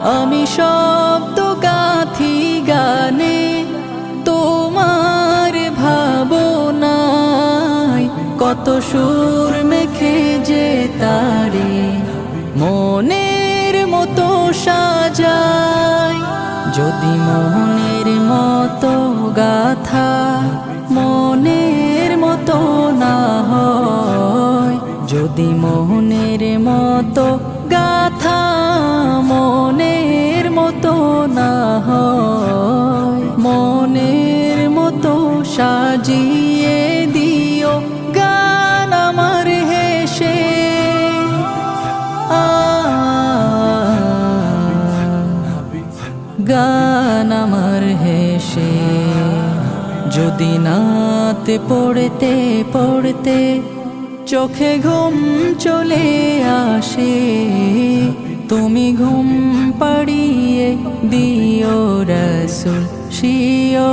আমি শব্দ গাথি গানে তোমার ভাবনায়, কত সুর মেখে যে তারে মনের মতো সাজাই। যদি মনের মতো গাথা মনের মতো না হয়, যদি মনের মতো গাথা মনের মতো না হয়, মনের মতো সাজিয়ে দিও গান আমার হেসে। গান আমার হেসে। যদি নাতে পড়তে পড়তে চোখে ঘুম চলে আসে, তুমি ঘুম পাড়িয়ে দিও রাসূল শিও